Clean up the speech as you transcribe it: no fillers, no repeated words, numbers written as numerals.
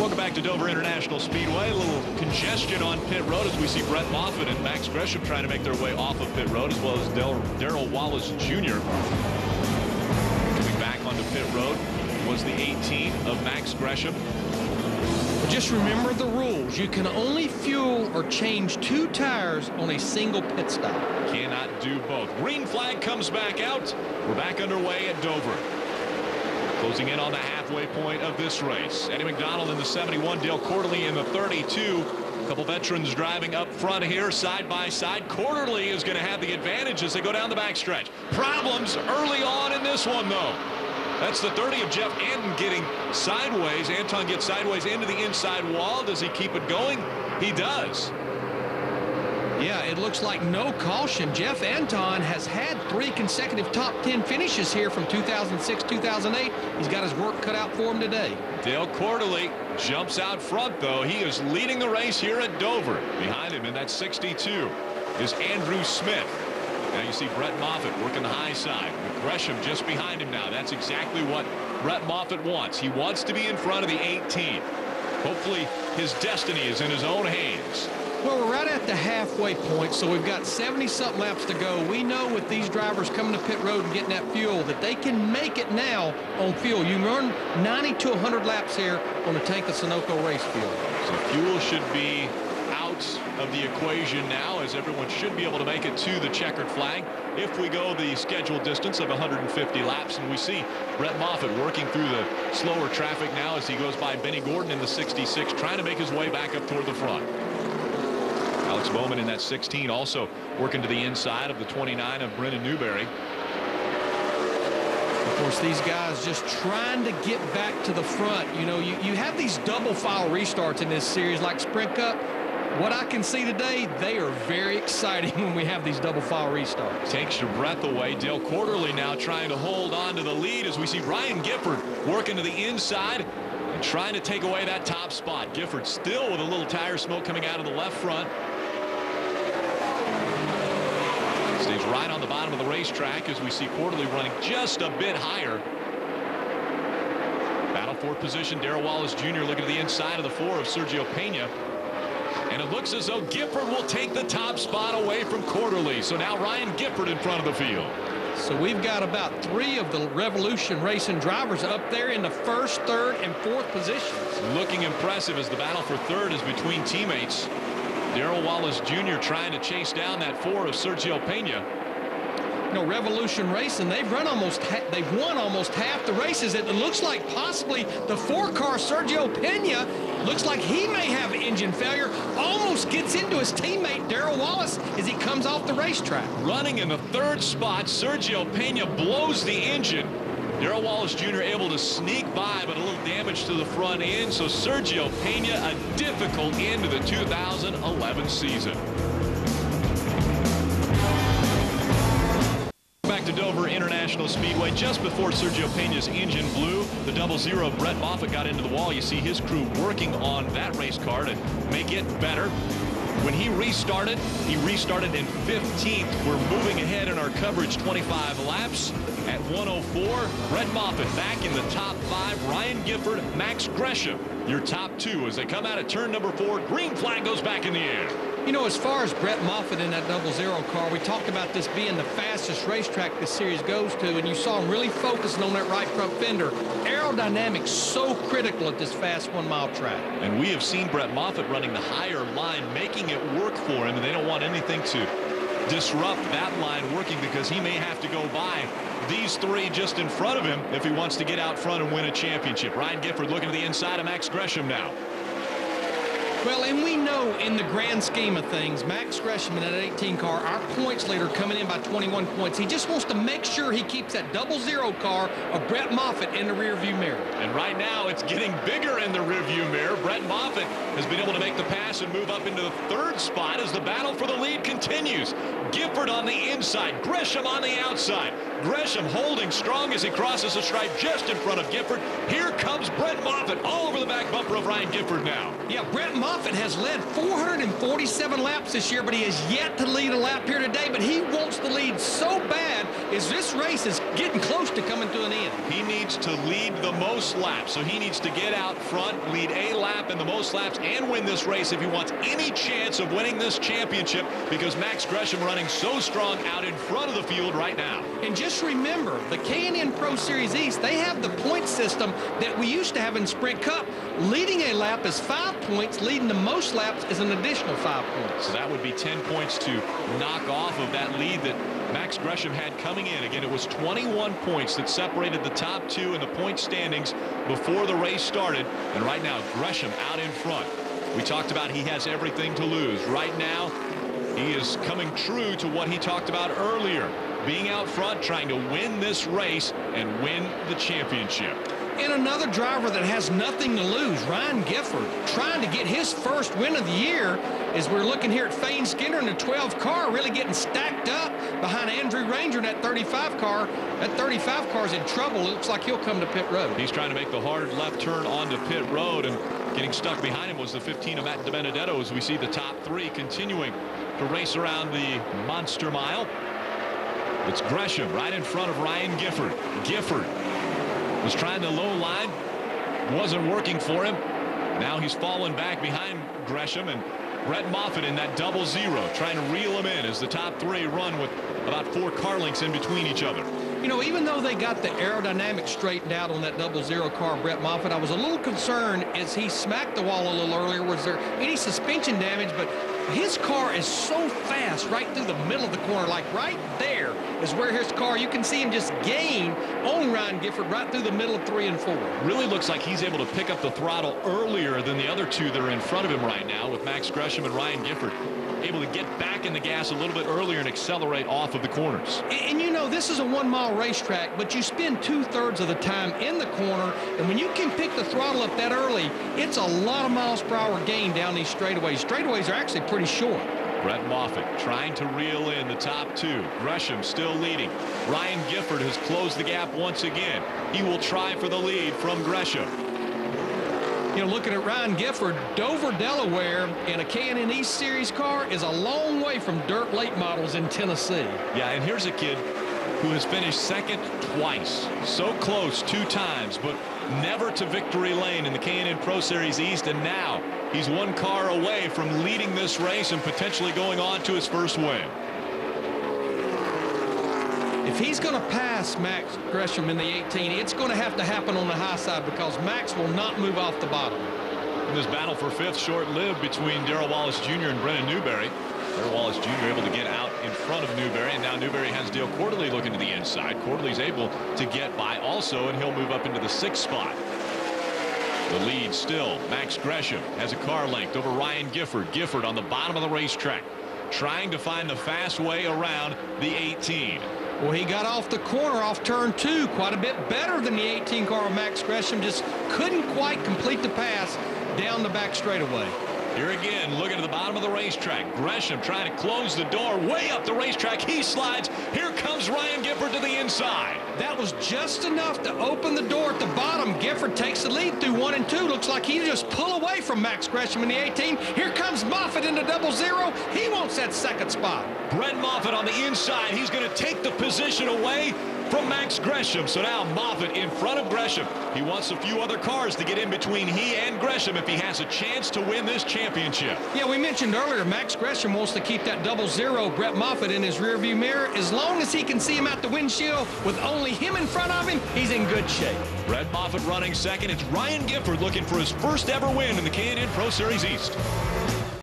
Welcome back to Dover International Speedway. A little congestion on pit road as we see Brett Moffitt and Max Gresham trying to make their way off of pit road, as well as Darrell Wallace Jr. Coming back onto pit road was the 18 of Max Gresham. Just remember the rules. You can only fuel or change 2 tires on a single pit stop. Cannot do both. Green flag comes back out. We're back underway at Dover. Closing in on the halfway point of this race. Eddie McDonald in the 71, Dale Quarterly in the 32. A couple veterans driving up front here, side by side. Quarterly is going to have the advantage as they go down the backstretch. Problems early on in this one, though. That's the 30 of Jeff Anton getting sideways. Anton gets sideways into the inside wall. Does he keep it going? He does. Yeah, it looks like no caution. Jeff Anton has had 3 consecutive top 10 finishes here from 2006, 2008. He's got his work cut out for him today. Dale Quarterly jumps out front, though. He is leading the race here at Dover. Behind him in that 62 is Andrew Smith. Now you see Brett Moffitt working the high side with Gresham just behind him now. That's exactly what Brett Moffitt wants. He wants to be in front of the 18. Hopefully his destiny is in his own hands. Well, we're right at the halfway point, so we've got 70-something laps to go. We know with these drivers coming to pit road and getting that fuel that they can make it now on fuel. You run 90 to 100 laps here on a tank of Sunoco race fuel. So fuel should be out of the equation now, as everyone should be able to make it to the checkered flag if we go the scheduled distance of 150 laps. And we see Brett Moffitt working through the slower traffic now as he goes by Benny Gordon in the 66, trying to make his way back up toward the front. Alex Bowman in that 16 also working to the inside of the 29 of Brendan Newberry. Of course, these guys just trying to get back to the front. You know, you have these double file restarts in this series like Sprint Cup. What I can see today, they are very exciting when we have these double file restarts. Takes your breath away. Dale Quarterly now trying to hold on to the lead as we see Ryan Gifford working to the inside and trying to take away that top spot. Gifford still with a little tire smoke coming out of the left front. Stays right on the bottom of the racetrack as we see Quarterly running just a bit higher. Battle for position. Darrell Wallace Jr. looking to the inside of the 4 of Sergio Pena. And it looks as though Gifford will take the top spot away from Quarterly. So now Ryan Gifford in front of the field. So we've got about 3 of the Revolution Racing drivers up there in the 1st, 3rd, and 4th positions. Looking impressive as the battle for 3rd is between teammates. Darrell Wallace Jr. trying to chase down that 4 of Sergio Pena. You know, Revolution Racing, they've won almost half the races. It looks like possibly the 4-car Sergio Pena looks like he may have engine failure. Almost gets into his teammate Darrell Wallace as he comes off the racetrack. Running in the 3rd spot, Sergio Pena blows the engine. Darrell Wallace Jr. able to sneak by, but a little damage to the front end. So Sergio Pena, a difficult end to the 2011 season. Back to Dover International Speedway. Just before Sergio Pena's engine blew, the 00 Brett Moffitt got into the wall. You see his crew working on that race car to make it better. When he restarted in 15th. We're moving ahead in our coverage 25 laps at 104. Brett Moffitt back in the top 5. Ryan Gifford, Max Gresham, your top 2 as they come out at turn number 4. Green flag goes back in the air. You know, as far as Brett Moffitt in that 00 car, we talked about this being the fastest racetrack this series goes to, and you saw him really focusing on that right front fender. Aerodynamics so critical at this fast 1-mile track. And we have seen Brett Moffitt running the higher line, making it work for him, and they don't want anything to disrupt that line working because he may have to go by these 3 just in front of him if he wants to get out front and win a championship. Ryan Gifford looking to the inside of Max Gresham now. Well, and we know in the grand scheme of things, Max Gresham in that 18 car, our points leader, coming in by 21 points. He just wants to make sure he keeps that 00 car of Brett Moffitt in the rearview mirror. And right now, it's getting bigger in the rearview mirror. Brett Moffitt has been able to make the pass and move up into the 3rd spot as the battle for the lead continues. Gifford on the inside, Gresham on the outside. Gresham holding strong as he crosses the stripe just in front of Gifford. Here comes Brett Moffitt all over the back bumper of Ryan Gifford now. Yeah, Brett Moffitt has led 447 laps this year, but he has yet to lead a lap here today. But he wants the lead so bad as this race is getting close to coming to an end. He needs to lead the most laps, so he needs to get out front, lead a lap lap and the most laps and win this race if he wants any chance of winning this championship, because Max Gresham running so strong out in front of the field right now. And just remember, the K&N Pro Series East, they have the point system that we used to have in Sprint Cup. Leading a lap is 5 points. Leading the most laps is an additional 5 points. So that would be 10 points to knock off of that lead that Max Gresham had coming in. Again, it was 21 points that separated the top two in the point standings before the race started. And right now, Gresham out in front. We talked about he has everything to lose. Right now, he is coming true to what he talked about earlier. Being out front, trying to win this race and win the championship. And another driver that has nothing to lose, Ryan Gifford, trying to get his first win of the year, as we're looking here at Fane Skinner in the 12 car, really getting stacked up behind Andrew Ranger in that 35 car. That 35 car's in trouble. It looks like he'll come to pit road. He's trying to make the hard left turn onto pit road, and getting stuck behind him was the 15 of Matt DiBenedetto, as we see the top three continuing to race around the Monster Mile. It's Gresham right in front of Ryan Gifford. Gifford was trying the low line, wasn't working for him. Now he's fallen back behind Gresham, and Brett Moffitt in that 0-0 trying to reel him in as the top three run with about 4 car lengths in between each other. You know, even though they got the aerodynamics straightened out on that 0-0 car, Brett Moffitt, I was a little concerned as he smacked the wall a little earlier. Was there any suspension damage? But his car is so fast right through the middle of the corner, like right there is where his car, you can see him just gain on Ryan Gifford right through the middle of 3 and 4. Really looks like he's able to pick up the throttle earlier than the other two that are in front of him right now, with Max Gresham and Ryan Gifford able to get back in the gas a little bit earlier and accelerate off of the corners. And you know, this is a 1-mile racetrack, but you spend 2/3 of the time in the corner, and when you can pick the throttle up that early, it's a lot of miles per hour gain down these straightaways. Straightaways are actually pretty short. Brett Moffitt trying to reel in the top two. Gresham still leading. Ryan Gifford has closed the gap once again. He will try for the lead from Gresham. You know, looking at Ryan Gifford, Dover, Delaware, in a K&N East Series car is a long way from dirt late models in Tennessee. Yeah, and here's a kid who has finished second twice. So close 2 times, but never to victory lane in the K&N Pro Series East, and now he's 1 car away from leading this race and potentially going on to his first win. If he's going to pass Max Gresham in the 18, it's going to have to happen on the high side, because Max will not move off the bottom. And this battle for 5th short-lived between Darrell Wallace Jr. and Brennan Newberry. Darrell Wallace Jr. able to get out in front of Newberry, and now Newberry has Dale Quarterly looking to the inside. Quarterly's able to get by also, and he'll move up into the 6th spot. The lead still, Max Gresham has a car length over Ryan Gifford. Gifford on the bottom of the racetrack, trying to find the fast way around the 18. Well, he got off the corner off turn 2 quite a bit better than the 18 car of Max Gresham. Just couldn't quite complete the pass down the back straightaway. Here again, looking at the bottom of the racetrack. Gresham trying to close the door way up the racetrack. He slides. Here comes Ryan Gifford to the inside. That was just enough to open the door at the bottom. Gifford takes the lead through 1 and 2. Looks like he just pull away from Max Gresham in the 18. Here comes Moffitt into 0-0. He wants that 2nd spot. Brett Moffitt on the inside. He's going to take the position away from Max Gresham. So now Moffitt in front of Gresham. He wants a few other cars to get in between he and Gresham if he has a chance to win this championship. Yeah, we mentioned earlier, Max Gresham wants to keep that 0-0 Brett Moffitt in his rearview mirror. As long as he can see him out the windshield with only him in front of him, he's in good shape. Brett Moffitt running second. It's Ryan Gifford looking for his first ever win in the K&N Pro Series East.